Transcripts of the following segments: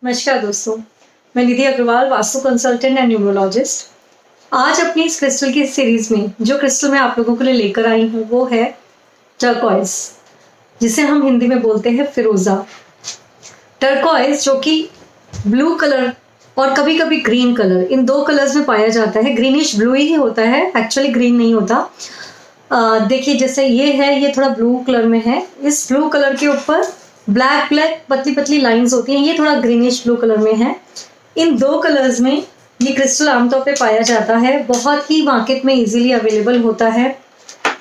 नमस्कार दोस्तों, मैं Nidhi Agarwal, vastu consultant and numerologist. आज अपनी इस क्रिस्टल की सीरीज में जो क्रिस्टल मैं आप लोगों के लिए लेकर आई हूँ वो है टर्कोइज, जिसे हम हिंदी में बोलते हैं फिरोजा। टर्कोइज जो कि ब्लू कलर और कभी कभी ग्रीन कलर, इन दो कलर्स में पाया जाता है। ग्रीनिश ब्लू ही होता है, एक्चुअली ग्रीन नहीं होता। देखिए जैसे ये है, ये थोड़ा ब्लू कलर में है। इस ब्लू कलर के ऊपर ब्लैक ब्लैक पतली पतली लाइंस होती हैं, ये थोड़ा ग्रीनिश ब्लू कलर में है। इन दो कलर्स में ये क्रिस्टल आमतौर पे पाया जाता है, बहुत ही मार्केट में इजीली अवेलेबल होता है।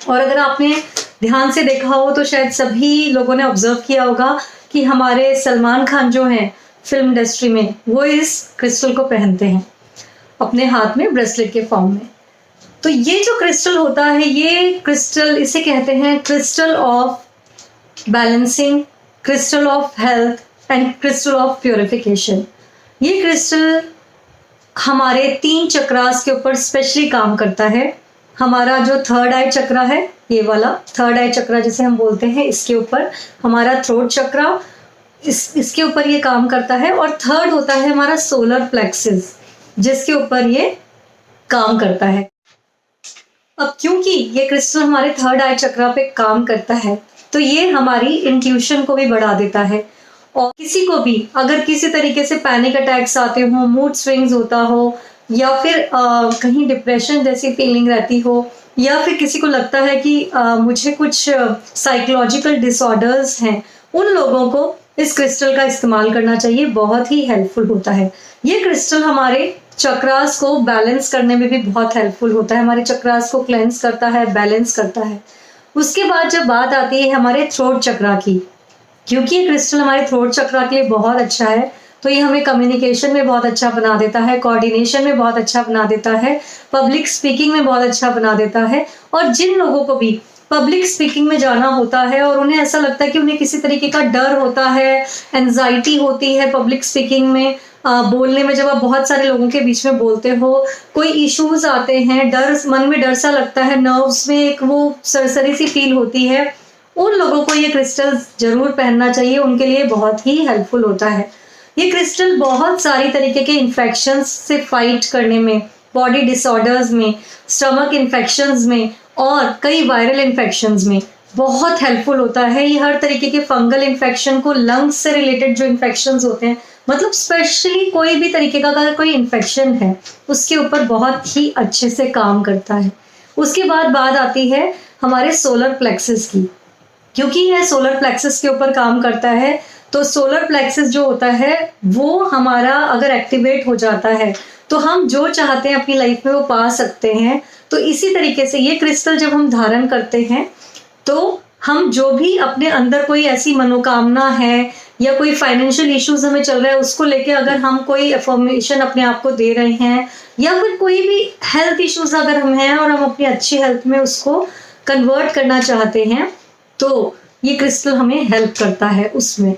और अगर आपने ध्यान से देखा हो तो शायद सभी लोगों ने ऑब्जर्व किया होगा कि हमारे सलमान खान जो हैं फिल्म इंडस्ट्री में, वो इस क्रिस्टल को पहनते हैं अपने हाथ में ब्रेसलेट के फॉर्म में। तो ये जो क्रिस्टल होता है, ये क्रिस्टल, इसे कहते हैं crystal of balancing, crystal of health and crystal of purification. ये क्रिस्टल हमारे 3 चक्रास के ऊपर स्पेशली काम करता है। हमारा जो थर्ड आई चक्रा है, ये वाला थर्ड आई चक्रा जिसे हम बोलते हैं, इसके ऊपर हमारा थ्रोट चक्रा, इसके ऊपर ये काम करता है। और थर्ड होता है हमारा सोलर प्लेक्सिस, जिसके ऊपर ये काम करता है। अब क्योंकि ये क्रिस्टल हमारे थर्ड आई चक्रा पे काम करता है, तो ये हमारी इंट्यूशन को भी बढ़ा देता है। और किसी को भी अगर किसी तरीके से पैनिक अटैक्स आते हो, मूड स्विंग्स होता हो, या फिर कहीं डिप्रेशन जैसी फीलिंग रहती हो, या फिर किसी को लगता है कि मुझे कुछ साइकोलॉजिकल डिसऑर्डर्स हैं, उन लोगों को इस क्रिस्टल का इस्तेमाल करना चाहिए। बहुत ही हेल्पफुल होता है। ये क्रिस्टल हमारे चक्रास को बैलेंस करने में भी बहुत हेल्पफुल होता है। हमारे चक्रास को क्लेंस करता है, बैलेंस करता है। उसके बाद जब बात आती है हमारे थ्रोट चक्रा की, क्योंकि ये क्रिस्टल हमारे थ्रोट चक्रा के लिए बहुत अच्छा है, तो ये हमें कम्युनिकेशन में बहुत अच्छा बना देता है, कोऑर्डिनेशन में बहुत अच्छा बना देता है, पब्लिक स्पीकिंग में बहुत अच्छा बना देता है। और जिन लोगों को भी पब्लिक स्पीकिंग में जाना होता है और उन्हें ऐसा लगता है कि उन्हें किसी तरीके का डर होता है, एंजाइटी होती है पब्लिक स्पीकिंग में, बोलने में, जब आप बहुत सारे लोगों के बीच में बोलते हो, कोई इश्यूज आते हैं, डर, मन में डर सा लगता है, नर्व्स में एक वो सरसरी सी फील होती है, उन लोगों को ये क्रिस्टल जरूर पहनना चाहिए। उनके लिए बहुत ही हेल्पफुल होता है। ये क्रिस्टल बहुत सारी तरीके के इन्फेक्शंस से फाइट करने में, बॉडी डिसऑर्डर्स में, स्टमक इन्फेक्शंस में और कई वायरल इन्फेक्शंस में बहुत हेल्पफुल होता है। ये हर तरीके के फंगल इन्फेक्शन को, लंग्स से रिलेटेड जो इन्फेक्शंस होते हैं, मतलब स्पेशली कोई भी तरीके का अगर कोई इन्फेक्शन है, उसके ऊपर बहुत ही अच्छे से काम करता है। उसके बाद बात आती है हमारे सोलर प्लेक्सिस की। क्योंकि यह सोलर प्लेक्सिस के ऊपर काम करता है, तो सोलर प्लेक्सिस जो होता है वो हमारा अगर एक्टिवेट हो जाता है तो हम जो चाहते हैं अपनी लाइफ में वो पा सकते हैं। तो इसी तरीके से ये क्रिस्टल जब हम धारण करते हैं तो हम जो भी अपने अंदर कोई ऐसी मनोकामना है या कोई फाइनेंशियल इश्यूज हमें चल रहा है, उसको लेके अगर हम कोई अफर्मेशन अपने आप को दे रहे हैं, या फिर कोई भी हेल्थ इश्यूज अगर हम हैं और हम अपनी अच्छी हेल्थ में उसको कन्वर्ट करना चाहते हैं, तो ये क्रिस्टल हमें हेल्प करता है उसमें।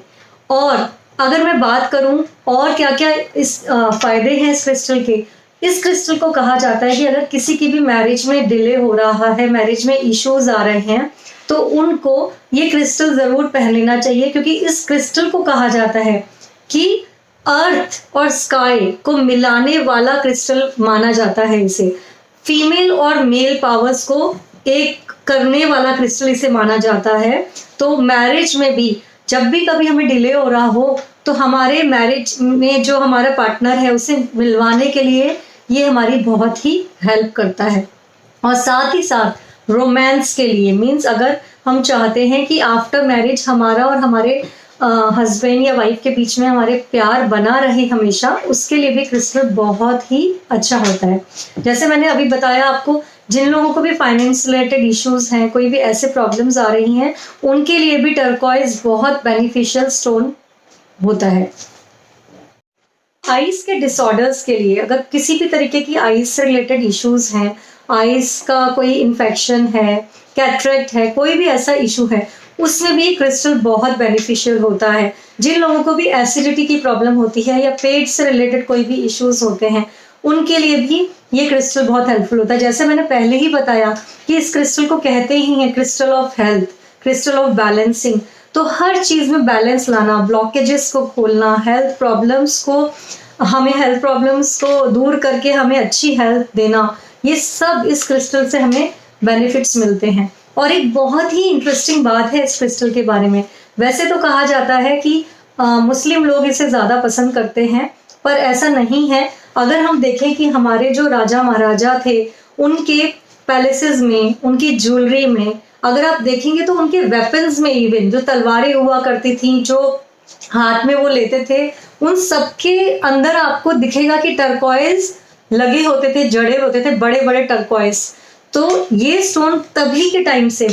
और अगर मैं बात करूं और क्या क्या इस फायदे हैं इस क्रिस्टल के, इस क्रिस्टल को कहा जाता है कि अगर किसी की भी मैरिज में डिले हो रहा है, मैरिज में इश्यूज आ रहे हैं, तो उनको ये क्रिस्टल जरूर पहन लेना चाहिए। क्योंकि इस क्रिस्टल को कहा जाता है कि अर्थ और स्काई को मिलाने वाला क्रिस्टल माना जाता है इसे। फीमेल और मेल पावर्स को एक करने वाला क्रिस्टल इसे माना जाता है। तो मैरिज में भी जब भी कभी हमें डिले हो रहा हो, तो हमारे मैरिज में जो हमारा पार्टनर है उसे मिलवाने के लिए ये हमारी बहुत ही हेल्प करता है। और साथ ही साथ रोमांस के लिए, मीन्स अगर हम चाहते हैं कि आफ्टर मैरिज हमारा और हमारे हस्बैंड या वाइफ के बीच में हमारे प्यार बना रहे हमेशा, उसके लिए भी क्रिस्टल बहुत ही अच्छा होता है। जैसे मैंने अभी बताया आपको, जिन लोगों को भी फाइनेंस रिलेटेड इश्यूज हैं, कोई भी ऐसे प्रॉब्लम्स आ रही हैं, उनके लिए भी टर्कोइज बहुत बेनिफिशियल स्टोन होता है। आईज के डिसऑर्डर्स के लिए, अगर किसी भी तरीके की आईज से रिलेटेड इश्यूज हैं, आईज का कोई इन्फेक्शन है, कैटरेक्ट है, कोई भी ऐसा इशू है, उसमें भी क्रिस्टल बहुत बेनिफिशियल होता है। जिन लोगों को भी एसिडिटी की प्रॉब्लम होती है या पेट से रिलेटेड कोई भी इश्यूज होते हैं, उनके लिए भी ये क्रिस्टल बहुत हेल्पफुल होता है। जैसे मैंने पहले ही बताया कि इस क्रिस्टल को कहते ही हैं crystal of health, crystal of balancing. तो हर चीज़ में बैलेंस लाना, ब्लॉकेजेस को खोलना, हेल्थ प्रॉब्लम्स को दूर करके हमें अच्छी हेल्थ देना, ये सब इस क्रिस्टल से हमें बेनिफिट्स मिलते हैं। और एक बहुत ही इंटरेस्टिंग बात है इस क्रिस्टल के बारे में, वैसे तो कहा जाता है कि मुस्लिम लोग इसे ज़्यादा पसंद करते हैं, पर ऐसा नहीं है। अगर हम देखें कि हमारे जो राजा महाराजा थे, उनके पैलेसेस में, उनकी ज्वेलरी में, अगर आप देखेंगे तो उनके वेपन्स में, इवन जो तलवारें हुआ करती थी, जो हाथ में वो लेते थे, उन सबके अंदर आपको दिखेगा कि टर्कॉइज लगे होते थे, जड़े होते थे, बड़े बड़े टर्कॉइज। तो ये स्टोन तभी के टाइम से,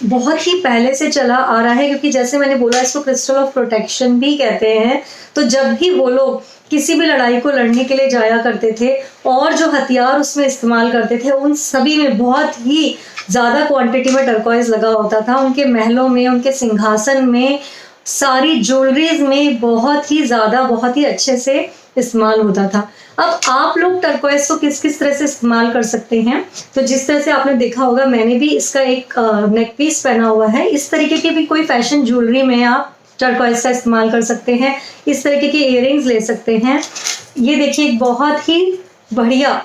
बहुत ही पहले से चला आ रहा है, क्योंकि जैसे मैंने बोला इसको क्रिस्टल ऑफ प्रोटेक्शन भी कहते हैं। तो जब भी वो लोग किसी भी लड़ाई को लड़ने के लिए जाया करते थे और जो हथियार उसमें इस्तेमाल करते थे, उन सभी में बहुत ही ज़्यादा क्वांटिटी में टर्कॉइज लगा होता था। उनके महलों में, उनके सिंहासन में, सारी ज्वेलरीज में बहुत ही ज़्यादा, बहुत ही अच्छे से इस्तेमाल होता था। अब आप लोग टर्कॉइज को किस किस तरह से इस्तेमाल कर सकते हैं, तो जिस तरह से आपने देखा होगा, मैंने भी इसका एक नेक पीस पहना हुआ है। इस तरीके की भी कोई फैशन ज्वेलरी में आप टर्कॉइज का इस्तेमाल कर सकते हैं। इस तरीके के इयररिंग्स ले सकते हैं। ये देखिए एक बहुत ही बढ़िया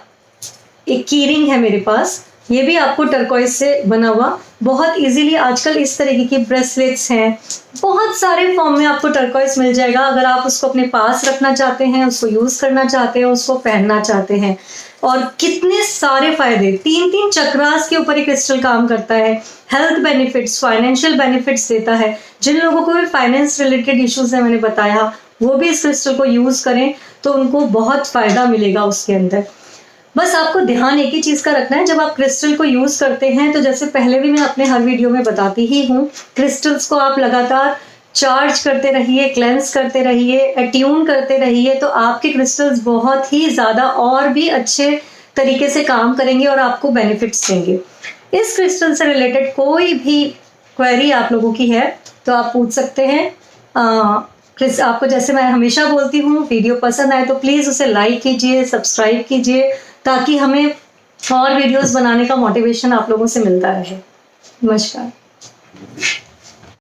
एक की रिंग है मेरे पास, ये भी आपको टर्कॉइज से बना हुआ। बहुत इजीली आजकल इस तरीके की ब्रेसलेट्स हैं, बहुत सारे फॉर्म में आपको टर्कॉइज मिल जाएगा। अगर आप उसको अपने पास रखना चाहते हैं, उसको यूज़ करना चाहते हैं, उसको पहनना चाहते हैं। और कितने सारे फायदे, 3 चक्रास के ऊपर ये क्रिस्टल काम करता है। हेल्थ बेनिफिट्स, फाइनेंशियल बेनिफिट्स देता है। जिन लोगों को भी फाइनेंस रिलेटेड इश्यूज है, मैंने बताया, वो भी इस क्रिस्टल को यूज़ करें तो उनको बहुत फ़ायदा मिलेगा उसके अंदर। बस आपको ध्यान एक ही चीज़ का रखना है, जब आप क्रिस्टल को यूज़ करते हैं, तो जैसे पहले भी मैं अपने हर वीडियो में बताती ही हूँ, क्रिस्टल्स को आप लगातार चार्ज करते रहिए, क्लेंस करते रहिए, अट्यून करते रहिए, तो आपके क्रिस्टल्स बहुत ही ज़्यादा और भी अच्छे तरीके से काम करेंगे और आपको बेनिफिट्स देंगे। इस क्रिस्टल से रिलेटेड कोई भी क्वेरी आप लोगों की है तो आप पूछ सकते हैं। आपको जैसे मैं हमेशा बोलती हूँ, वीडियो पसंद आए तो प्लीज़ उसे लाइक कीजिए, सब्सक्राइब कीजिए, ताकि हमें और वीडियोस बनाने का मोटिवेशन आप लोगों से मिलता रहे। नमस्कार।